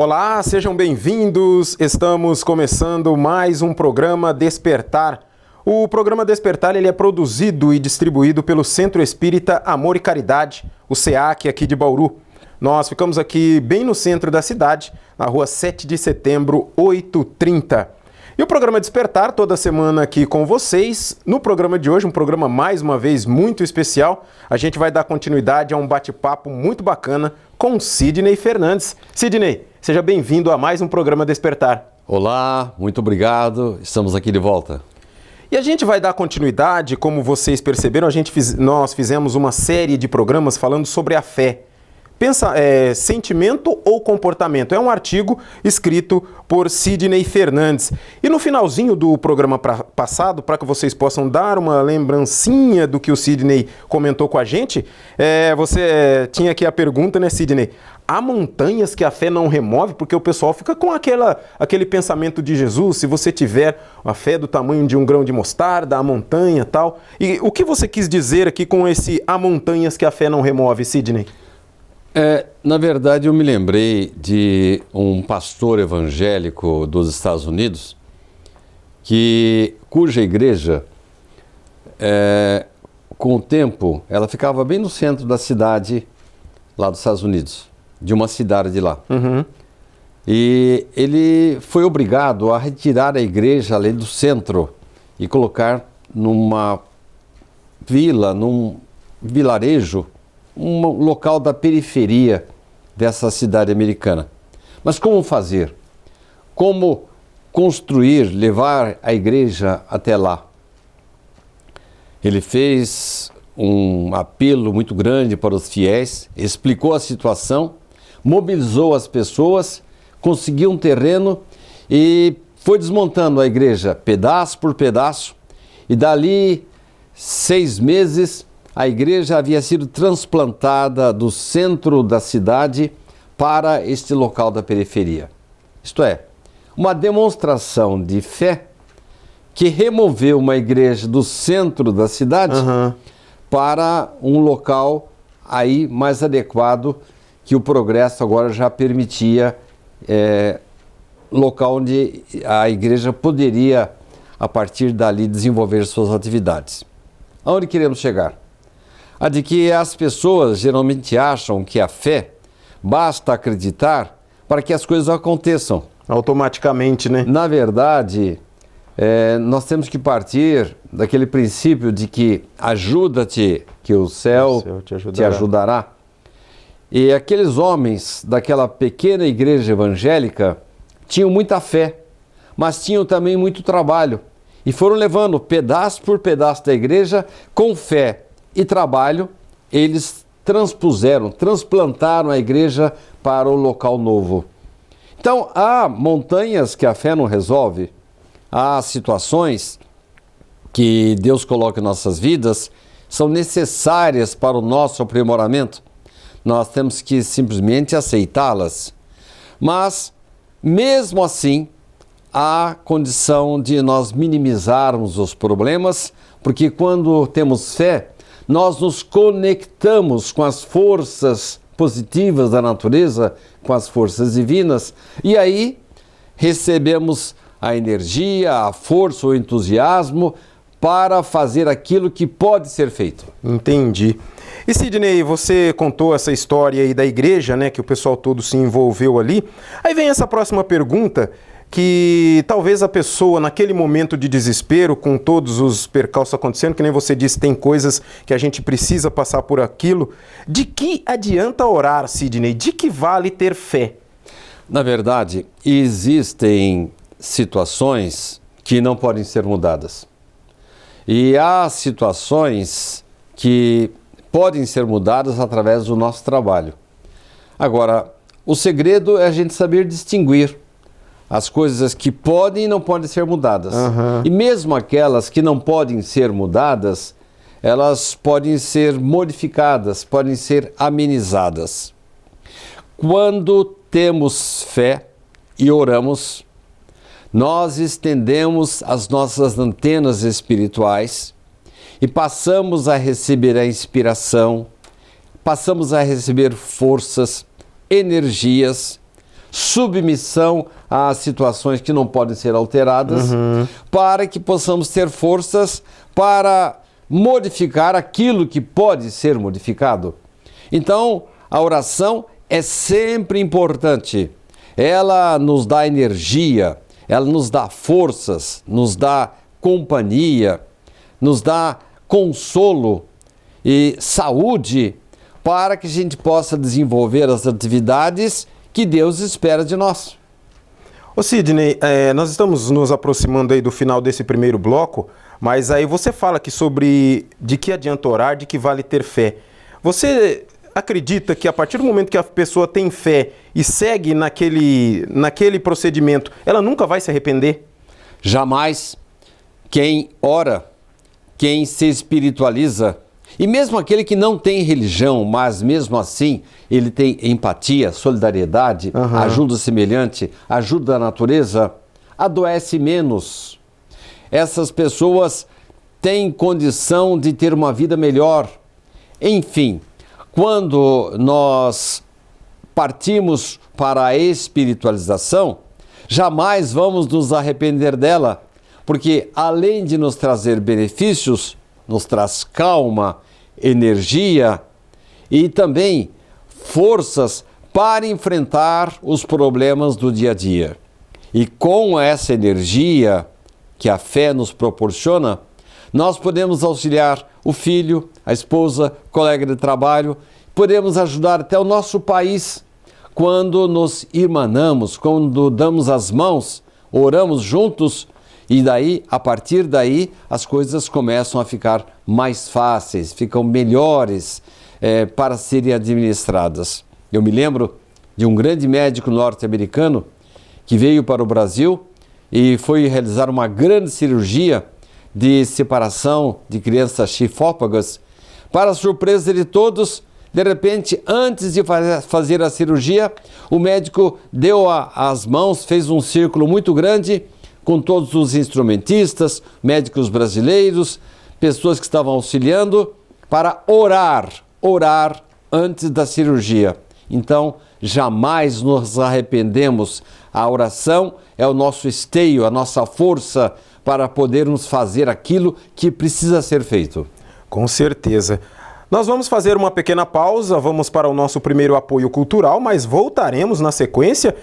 Olá, sejam bem-vindos. Estamos começando mais um programa Despertar. O programa Despertar ele é produzido e distribuído pelo Centro Espírita Amor e Caridade, o SEAC aqui de Bauru. Nós ficamos aqui bem no centro da cidade, na rua 7 de setembro, 8h30. E o programa Despertar, toda semana aqui com vocês. No programa de hoje, um programa mais uma vez muito especial. A gente vai dar continuidade a um bate-papo muito bacana com Sidney Fernandes. Sidney, seja bem-vindo a mais um programa Despertar. Olá, muito obrigado. Estamos aqui de volta. E a gente vai dar continuidade, como vocês perceberam, nós fizemos uma série de programas falando sobre a fé. Sentimento ou comportamento? É um artigo escrito por Sidney Fernandes. E no finalzinho do programa passado, para que vocês possam dar uma lembrancinha do que o Sidney comentou com a gente, você tinha aqui a pergunta, né, Sidney? Há montanhas que a fé não remove? Porque o pessoal fica com aquele pensamento de Jesus, se você tiver a fé do tamanho de um grão de mostarda, a montanha tal. E o que você quis dizer aqui com esse há montanhas que a fé não remove, Sidney? Na verdade, eu me lembrei de um pastor evangélico dos Estados Unidos cuja igreja, com o tempo, ela ficava bem no centro da cidade lá dos Estados Unidos, de uma cidade de lá. Uhum. E ele foi obrigado a retirar a igreja ali do centro e colocar numa vila, num vilarejo, um local da periferia dessa cidade americana. Mas como fazer? Como construir, levar a igreja até lá? Ele fez um apelo muito grande para os fiéis, explicou a situação, mobilizou as pessoas, conseguiu um terreno e foi desmontando a igreja pedaço por pedaço, e dali 6 meses a igreja havia sido transplantada do centro da cidade para este local da periferia. Isto é, uma demonstração de fé que removeu uma igreja do centro da cidade para um local aí mais adequado, que o progresso agora já permitia, local onde a igreja poderia, a partir dali, desenvolver suas atividades. Aonde queremos chegar? A de que as pessoas geralmente acham que a fé basta acreditar para que as coisas aconteçam. Automaticamente, né? Na verdade, nós temos que partir daquele princípio de que ajuda-te, que o céu te ajudará. E aqueles homens daquela pequena igreja evangélica tinham muita fé, mas tinham também muito trabalho. E foram levando pedaço por pedaço da igreja com fé e trabalho. Eles transplantaram a igreja para o local novo. Então, há montanhas que a fé não resolve, há situações que Deus coloca em nossas vidas, são necessárias para o nosso aprimoramento. Nós temos que simplesmente aceitá-las. Mas, mesmo assim, há condição de nós minimizarmos os problemas, porque quando temos fé, nós nos conectamos com as forças positivas da natureza, com as forças divinas, e aí recebemos a energia, a força, o entusiasmo para fazer aquilo que pode ser feito. Entendi. E Sidney, você contou essa história aí da igreja, né, que o pessoal todo se envolveu ali. Aí vem essa próxima pergunta, que talvez a pessoa, naquele momento de desespero, com todos os percalços acontecendo, que nem você disse, tem coisas que a gente precisa passar por aquilo. De que adianta orar, Sidney? De que vale ter fé? Na verdade, existem situações que não podem ser mudadas. E há situações que podem ser mudadas através do nosso trabalho. Agora, o segredo é a gente saber distinguir as coisas que podem e não podem ser mudadas. E mesmo aquelas que não podem ser mudadas, elas podem ser modificadas, podem ser amenizadas. Quando temos fé e oramos, nós estendemos as nossas antenas espirituais e passamos a receber a inspiração, passamos a receber forças, energias submissão a situações que não podem ser alteradas, para que possamos ter forças para modificar aquilo que pode ser modificado. Então, a oração é sempre importante. Ela nos dá energia, ela nos dá forças, nos dá companhia, nos dá consolo e saúde para que a gente possa desenvolver as atividades que Deus espera de nós. Ô Sidney, nós estamos nos aproximando aí do final desse primeiro bloco, mas aí você fala aqui sobre de que adianta orar, de que vale ter fé. Você acredita que a partir do momento que a pessoa tem fé e segue naquele procedimento, ela nunca vai se arrepender? Jamais. Quem ora, quem se espiritualiza, e mesmo aquele que não tem religião, mas mesmo assim ele tem empatia, solidariedade, ajuda semelhante, ajuda a natureza, adoece menos. Essas pessoas têm condição de ter uma vida melhor. Enfim, quando nós partimos para a espiritualização, jamais vamos nos arrepender dela, porque além de nos trazer benefícios, nos traz calma, energia e também forças para enfrentar os problemas do dia a dia. E com essa energia que a fé nos proporciona, nós podemos auxiliar o filho, a esposa, o colega de trabalho, podemos ajudar até o nosso país quando nos irmanamos, quando damos as mãos, oramos juntos. E daí, a partir daí, as coisas começam a ficar mais fáceis, ficam melhores para serem administradas. Eu me lembro de um grande médico norte-americano que veio para o Brasil e foi realizar uma grande cirurgia de separação de crianças chifópagas. Para surpresa de todos, de repente, antes de fazer a cirurgia, o médico deu as mãos, fez um círculo muito grande com todos os instrumentistas, médicos brasileiros, pessoas que estavam auxiliando, para orar antes da cirurgia. Então, jamais nos arrependemos. A oração é o nosso esteio, a nossa força para podermos fazer aquilo que precisa ser feito. Com certeza. Nós vamos fazer uma pequena pausa, vamos para o nosso primeiro apoio cultural, mas voltaremos na sequência.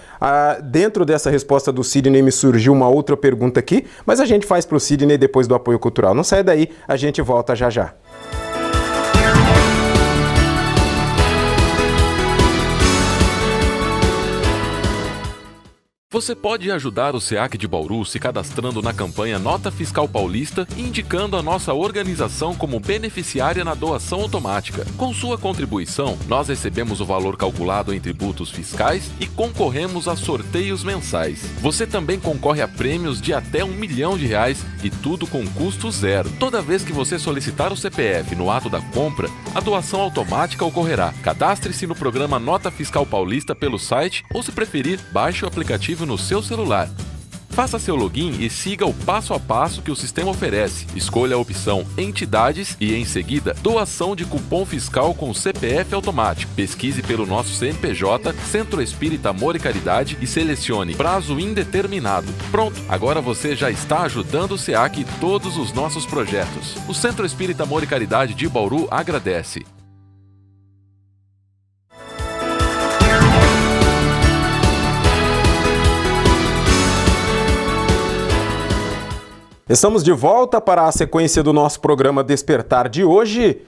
Dentro dessa resposta do Sidney me surgiu uma outra pergunta aqui, mas a gente faz para o Sidney depois do apoio cultural. Não sai daí, a gente volta já já. Você pode ajudar o SEAC de Bauru se cadastrando na campanha Nota Fiscal Paulista e indicando a nossa organização como beneficiária na doação automática. Com sua contribuição, nós recebemos o valor calculado em tributos fiscais e concorremos a sorteios mensais. Você também concorre a prêmios de até R$1 milhão e tudo com custo zero. Toda vez que você solicitar o CPF no ato da compra, a doação automática ocorrerá. Cadastre-se no programa Nota Fiscal Paulista pelo site ou, se preferir, baixe o aplicativo no seu celular. Faça seu login e siga o passo a passo que o sistema oferece. Escolha a opção Entidades e, em seguida, Doação de cupom fiscal com CPF automático. Pesquise pelo nosso CNPJ, Centro Espírita Amor e Caridade, e selecione Prazo Indeterminado. Pronto, agora você já está ajudando o SEAC e todos os nossos projetos. O Centro Espírita Amor e Caridade de Bauru agradece. Estamos de volta para a sequência do nosso programa Despertar de hoje,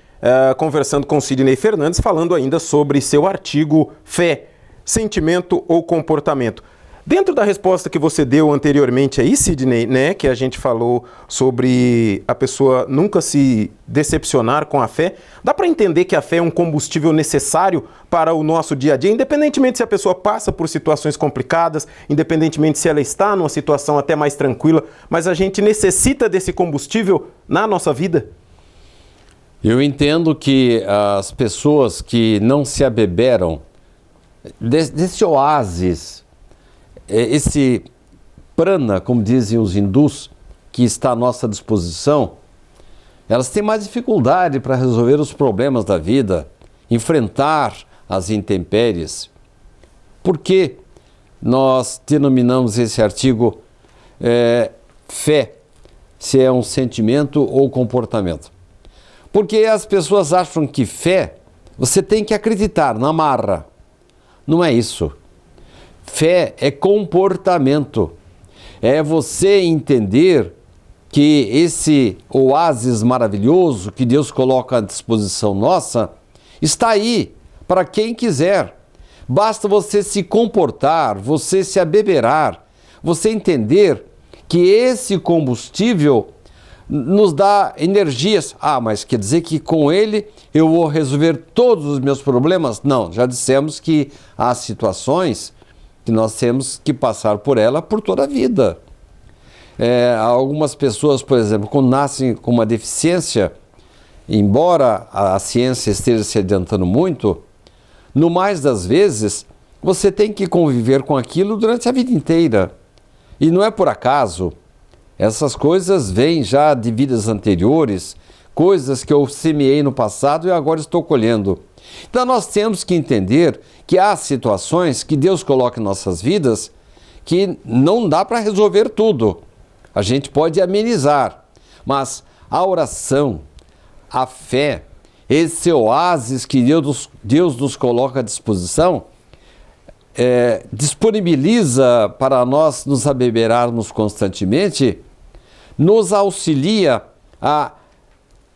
conversando com Sidney Fernandes, falando ainda sobre seu artigo Fé, Sentimento ou Comportamento. Dentro da resposta que você deu anteriormente aí, Sidney, né, que a gente falou sobre a pessoa nunca se decepcionar com a fé, dá para entender que a fé é um combustível necessário para o nosso dia a dia, independentemente se a pessoa passa por situações complicadas, independentemente se ela está numa situação até mais tranquila, mas a gente necessita desse combustível na nossa vida? Eu entendo que as pessoas que não se abeberam desse oásis, esse prana, como dizem os hindus, que está à nossa disposição, elas têm mais dificuldade para resolver os problemas da vida, enfrentar as intempéries. Porque nós denominamos esse artigo fé, se é um sentimento ou comportamento. Porque as pessoas acham que fé, você tem que acreditar na marra. Não é isso. Fé é comportamento. É você entender que esse oásis maravilhoso que Deus coloca à disposição nossa está aí para quem quiser. Basta você se comportar, você se abeberar, você entender que esse combustível nos dá energias. Ah, mas quer dizer que com ele eu vou resolver todos os meus problemas? Não, já dissemos que há situações que nós temos que passar por ela por toda a vida. Algumas pessoas, por exemplo, quando nascem com uma deficiência, embora a ciência esteja se adiantando muito, no mais das vezes, você tem que conviver com aquilo durante a vida inteira. E não é por acaso. Essas coisas vêm já de vidas anteriores, coisas que eu semeei no passado e agora estou colhendo. Então nós temos que entender que há situações que Deus coloca em nossas vidas que não dá para resolver tudo. A gente pode amenizar, mas a oração, a fé, esse oásis que Deus nos coloca à disposição, disponibiliza para nós nos abeberarmos constantemente, nos auxilia a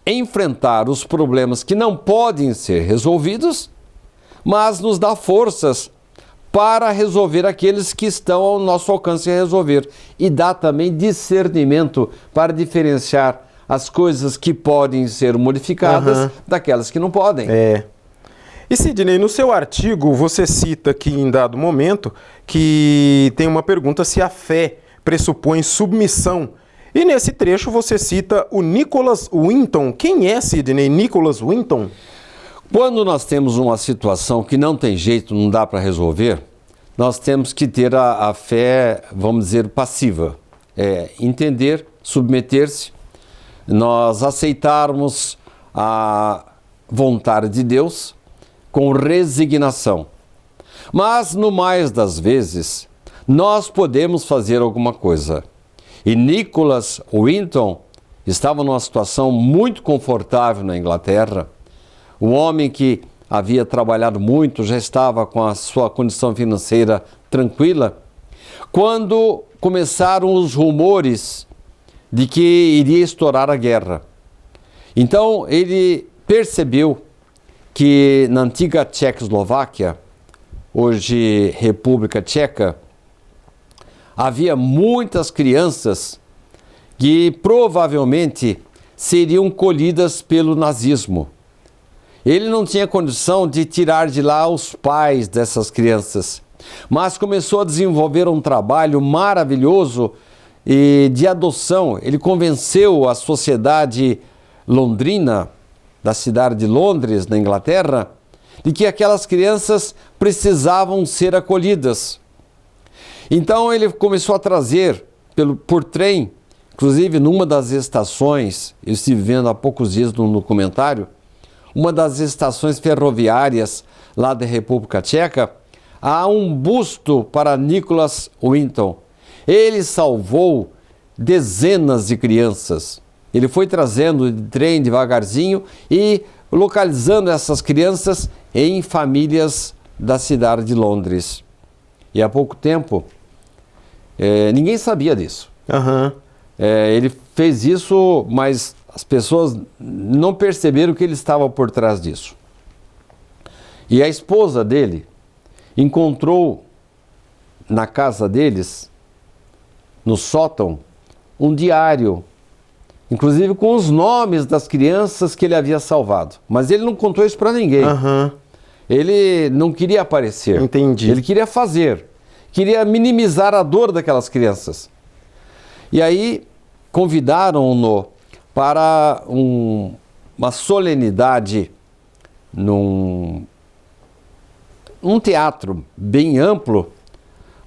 enfrentar os problemas que não podem ser resolvidos, mas nos dá forças para resolver aqueles que estão ao nosso alcance resolver. E dá também discernimento para diferenciar as coisas que podem ser modificadas daquelas que não podem. E Sidney, no seu artigo você cita aqui em dado momento que tem uma pergunta se a fé pressupõe submissão. E nesse trecho você cita o Nicholas Winton. Quem é, Sidney, Nicholas Winton? Quando nós temos uma situação que não tem jeito, não dá para resolver, nós temos que ter a fé, vamos dizer, passiva. Entender, submeter-se, nós aceitarmos a vontade de Deus com resignação. Mas, no mais das vezes, nós podemos fazer alguma coisa. E Nicholas Winton estava numa situação muito confortável na Inglaterra. Um homem que havia trabalhado muito, já estava com a sua condição financeira tranquila, quando começaram os rumores de que iria estourar a guerra. Então ele percebeu que na antiga Tchecoslováquia, hoje República Tcheca, havia muitas crianças que provavelmente seriam colhidas pelo nazismo. Ele não tinha condição de tirar de lá os pais dessas crianças, mas começou a desenvolver um trabalho maravilhoso de adoção. Ele convenceu a sociedade londrina, da cidade de Londres, na Inglaterra, de que aquelas crianças precisavam ser acolhidas. Então ele começou a trazer por trem, inclusive numa das estações, eu estive vendo há poucos dias num documentário, uma das estações ferroviárias lá da República Tcheca, há um busto para Nicholas Winton. Ele salvou dezenas de crianças. Ele foi trazendo de trem devagarzinho e localizando essas crianças em famílias da cidade de Londres. E há pouco tempo, ninguém sabia disso. Ele fez isso, mas as pessoas não perceberam que ele estava por trás disso. E a esposa dele encontrou na casa deles, no sótão, um diário, inclusive com os nomes das crianças que ele havia salvado. Mas ele não contou isso para ninguém. Ele não queria aparecer. Entendi. Ele queria queria minimizar a dor daquelas crianças. E aí convidaram-no para uma solenidade num teatro bem amplo,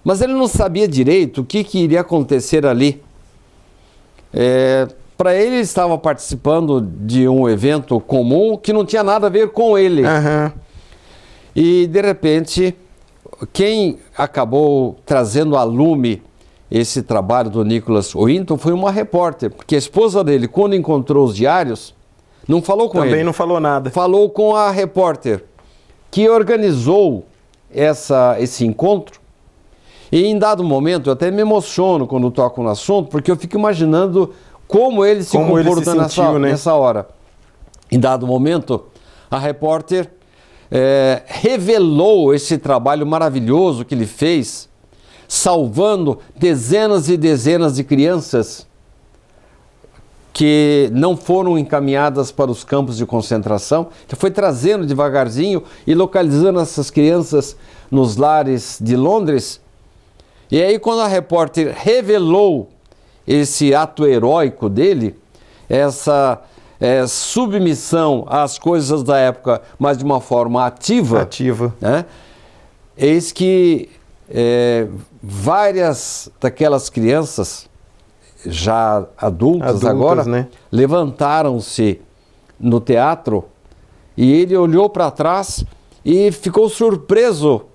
mas ele não sabia direito o que iria acontecer ali. Para ele estava participando de um evento comum que não tinha nada a ver com ele. E de repente quem acabou trazendo a lume esse trabalho do Nicholas Winton foi uma repórter, porque a esposa dele, quando encontrou os diários, não falou com ele. Também não falou nada. Falou com a repórter, que organizou esse encontro. E em dado momento, eu até me emociono quando toco no assunto, porque eu fico imaginando como ele se comportou nessa hora. Em dado momento, a repórter revelou esse trabalho maravilhoso que ele fez, salvando dezenas e dezenas de crianças que não foram encaminhadas para os campos de concentração. Ele foi trazendo devagarzinho e localizando essas crianças nos lares de Londres. E aí, quando a repórter revelou esse ato heróico dele, essa submissão às coisas da época, mas de uma forma ativa, né? Eis que várias daquelas crianças, já adultas agora, né, levantaram-se no teatro, e ele olhou para trás e ficou surpreso,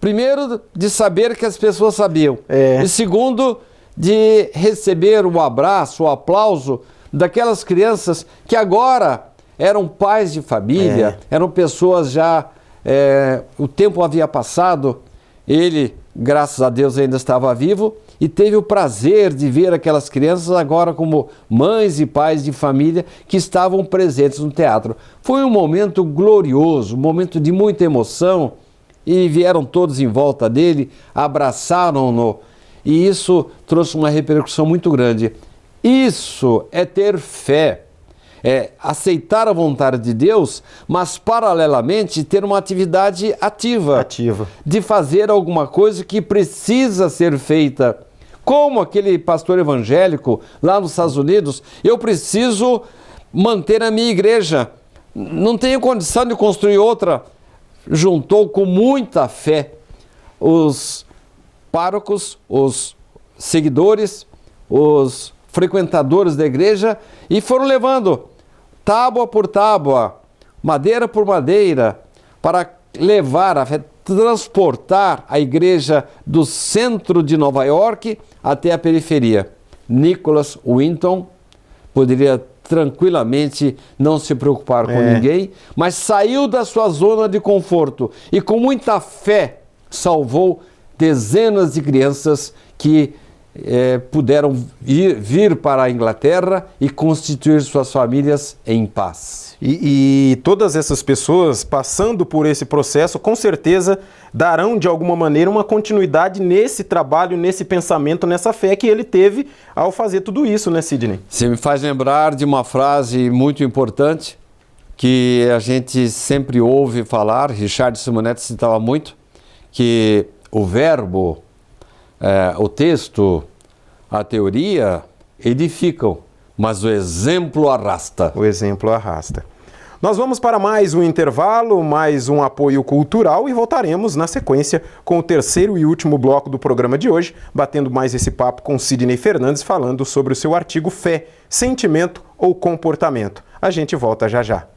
primeiro de saber que as pessoas sabiam, e segundo de receber o abraço, o aplauso daquelas crianças que agora eram pais de família, eram pessoas já, o tempo havia passado, ele, graças a Deus, ainda estava vivo e teve o prazer de ver aquelas crianças agora como mães e pais de família que estavam presentes no teatro. Foi um momento glorioso, um momento de muita emoção, e vieram todos em volta dele, abraçaram-no, e isso trouxe uma repercussão muito grande. Isso é ter fé, é aceitar a vontade de Deus, mas paralelamente ter uma atividade ativa, de fazer alguma coisa que precisa ser feita. Como aquele pastor evangélico lá nos Estados Unidos, eu preciso manter a minha igreja, não tenho condição de construir outra. Juntou com muita fé os párocos, os seguidores, os frequentadores da igreja, e foram levando tábua por tábua, madeira por madeira, para transportar a igreja do centro de Nova York até a periferia. Nicholas Winton poderia tranquilamente não se preocupar com ninguém, mas saiu da sua zona de conforto e com muita fé salvou dezenas de crianças que puderam vir para a Inglaterra e constituir suas famílias em paz. E todas essas pessoas passando por esse processo, com certeza darão de alguma maneira uma continuidade nesse trabalho, nesse pensamento, nessa fé que ele teve ao fazer tudo isso, né, Sidney? Você me faz lembrar de uma frase muito importante que a gente sempre ouve falar, Richard Simonetti citava muito, que o verbo, o texto, a teoria edificam, mas o exemplo arrasta. O exemplo arrasta. Nós vamos para mais um intervalo, mais um apoio cultural, e voltaremos na sequência com o terceiro e último bloco do programa de hoje, batendo mais esse papo com Sidney Fernandes, falando sobre o seu artigo Fé, Sentimento ou Comportamento. A gente volta já já.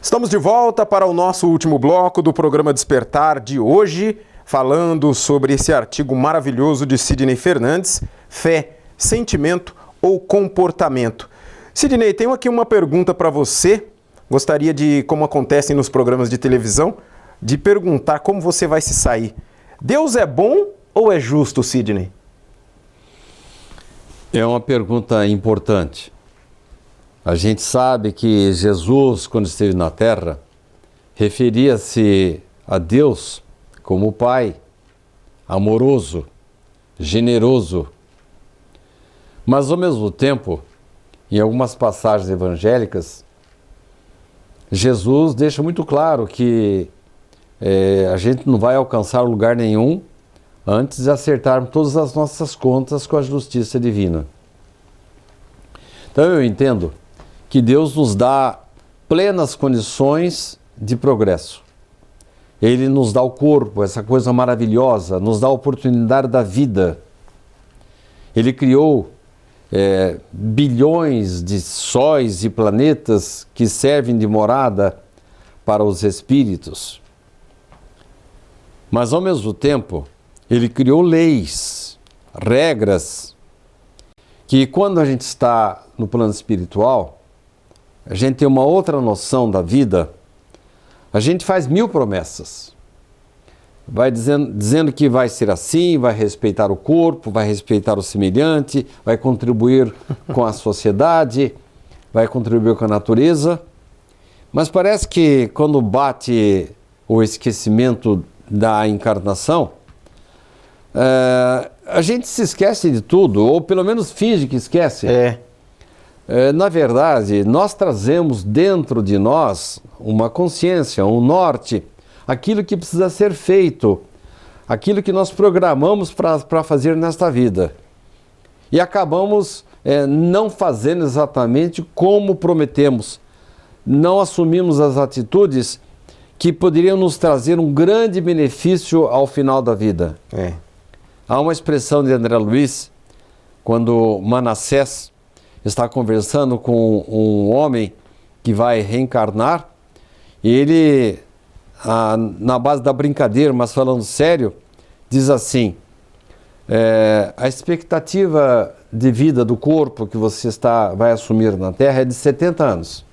Estamos de volta para o nosso último bloco do programa Despertar de hoje, falando sobre esse artigo maravilhoso de Sidney Fernandes, Fé, Sentimento ou Comportamento. Sidney, tenho aqui uma pergunta para você. Gostaria de, como acontece nos programas de televisão, de perguntar como você vai se sair. Deus é bom ou é justo, Sidney? É uma pergunta importante. A gente sabe que Jesus, quando esteve na Terra, referia-se a Deus como Pai, amoroso, generoso. Mas, ao mesmo tempo, em algumas passagens evangélicas, Jesus deixa muito claro que a gente não vai alcançar lugar nenhum antes de acertarmos todas as nossas contas com a justiça divina. Então eu entendo que Deus nos dá plenas condições de progresso. Ele nos dá o corpo, essa coisa maravilhosa, nos dá a oportunidade da vida. Ele criou bilhões de sóis e planetas que servem de morada para os espíritos. Mas ao mesmo tempo, ele criou leis, regras, que quando a gente está no plano espiritual, a gente tem uma outra noção da vida, a gente faz 1000 promessas. Vai dizendo que vai ser assim, vai respeitar o corpo, vai respeitar o semelhante, vai contribuir com a sociedade, vai contribuir com a natureza. Mas parece que quando bate o esquecimento da encarnação, a gente se esquece de tudo, ou pelo menos finge que esquece. Na verdade, nós trazemos dentro de nós uma consciência, um norte, aquilo que precisa ser feito, aquilo que nós programamos para fazer nesta vida. E acabamos não fazendo exatamente como prometemos. Não assumimos as atitudes que poderiam nos trazer um grande benefício ao final da vida. Há uma expressão de André Luiz, quando Manassés está conversando com um homem que vai reencarnar, e ele, na base da brincadeira, mas falando sério, diz assim: a expectativa de vida do corpo que você vai assumir na Terra é de 70 anos.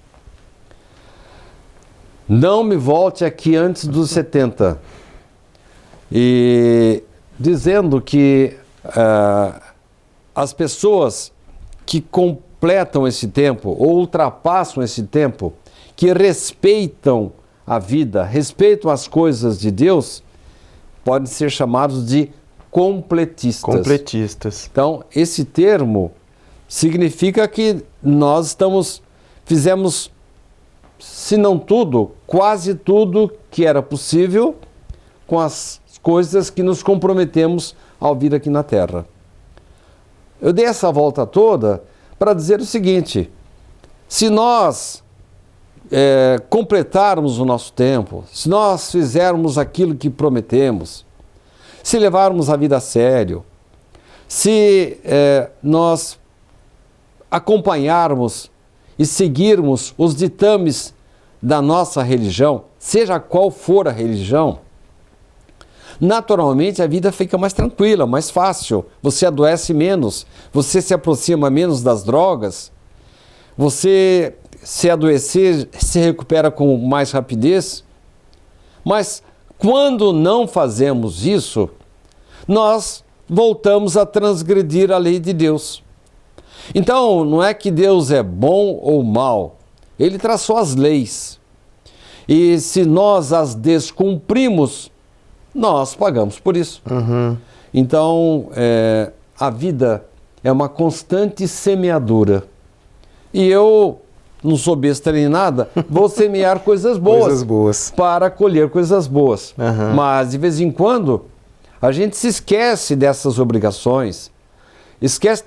Não me volte aqui antes dos 70. E dizendo que as pessoas que completam esse tempo ou ultrapassam esse tempo, que respeitam a vida, respeitam as coisas de Deus, podem ser chamados de completistas. Então, esse termo significa que nós fizemos, se não tudo, quase tudo que era possível com as coisas que nos comprometemos ao vir aqui na Terra. Eu dei essa volta toda para dizer o seguinte: se nós completarmos o nosso tempo, se nós fizermos aquilo que prometemos, se levarmos a vida a sério, se nós acompanharmos e seguirmos os ditames da nossa religião, seja qual for a religião, naturalmente a vida fica mais tranquila, mais fácil, você adoece menos, você se aproxima menos das drogas, você, se adoecer, se recupera com mais rapidez. Mas quando não fazemos isso, nós voltamos a transgredir a lei de Deus. Então, não é que Deus é bom ou mal, Ele traçou as leis. E se nós as descumprimos, nós pagamos por isso. Então, a vida é uma constante semeadura. E eu não sou besta nem nada, vou semear coisas boas, para colher coisas boas. Mas, de vez em quando, a gente se esquece dessas obrigações, esquece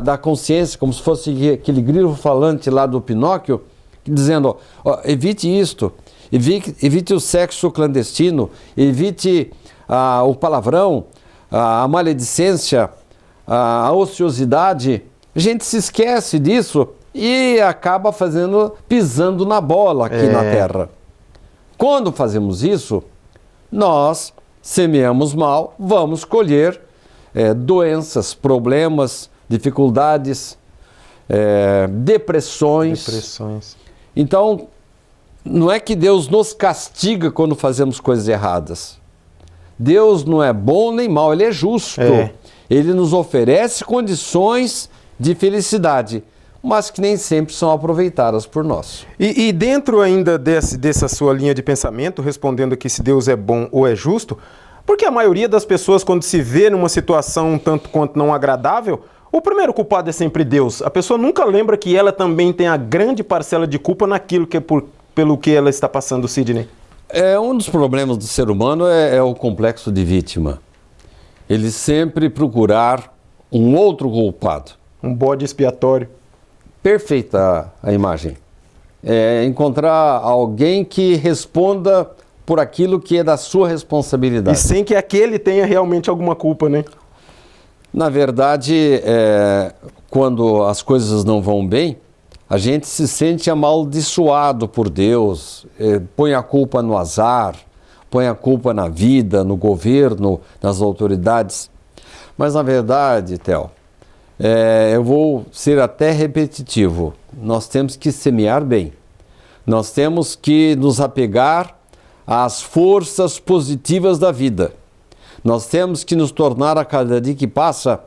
da consciência, como se fosse aquele grilo falante lá do Pinóquio, dizendo: evite isto, evite o sexo clandestino, evite o palavrão, a maledicência, a ociosidade. A gente se esquece disso e acaba pisando na bola aqui na Terra. Quando fazemos isso, nós semeamos mal, vamos colher doenças, problemas, dificuldades, depressões. Então, não é que Deus nos castiga quando fazemos coisas erradas. Deus não é bom nem mal, Ele é justo. Ele nos oferece condições de felicidade, mas que nem sempre são aproveitadas por nós. E dentro ainda dessa sua linha de pensamento, respondendo aqui se Deus é bom ou é justo, porque a maioria das pessoas, quando se vê numa situação um tanto quanto não agradável, o primeiro culpado é sempre Deus. A pessoa nunca lembra que ela também tem a grande parcela de culpa naquilo que pelo que ela está passando, Sidney. Um dos problemas do ser humano é o complexo de vítima. Ele sempre procurar um outro culpado. Um bode expiatório. Perfeita a imagem. Encontrar alguém que responda por aquilo que é da sua responsabilidade. E sem que aquele tenha realmente alguma culpa, né? Na verdade, quando as coisas não vão bem, a gente se sente amaldiçoado por Deus, põe a culpa no azar, põe a culpa na vida, no governo, nas autoridades. Mas, na verdade, Theo, eu vou ser até repetitivo. Nós temos que semear bem. Nós temos que nos apegar às forças positivas da vida. Nós temos que nos tornar, a cada dia que passa,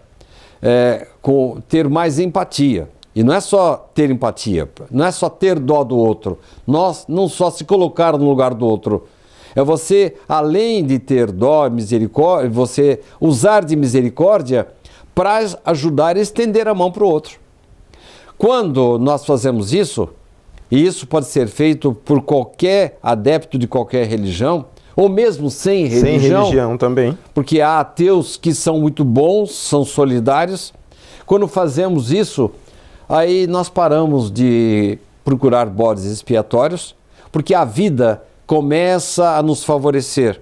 ter mais empatia. E não é só ter empatia, não é só ter dó do outro. Nós não só se colocar no lugar do outro. É você, além de ter dó, misericórdia, você usar de misericórdia para ajudar a estender a mão para o outro. Quando nós fazemos isso, e isso pode ser feito por qualquer adepto de qualquer religião, ou mesmo sem religião. Sem religião também. Porque há ateus que são muito bons, são solidários. Quando fazemos isso, aí nós paramos de procurar bodes expiatórios, porque a vida começa a nos favorecer.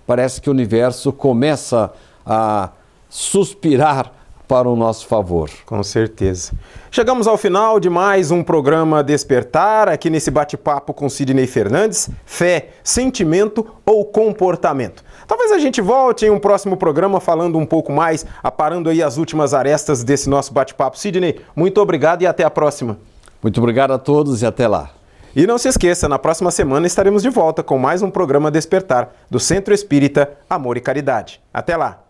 Parece que o universo começa a suspirar para o nosso favor. Com certeza. Chegamos ao final de mais um programa Despertar, aqui nesse bate-papo com Sidney Fernandes, fé, sentimento ou comportamento. Talvez a gente volte em um próximo programa falando um pouco mais, aparando aí as últimas arestas desse nosso bate-papo. Sidney, muito obrigado e até a próxima. Muito obrigado a todos e até lá. E não se esqueça, na próxima semana estaremos de volta com mais um programa Despertar, do Centro Espírita Amor e Caridade. Até lá!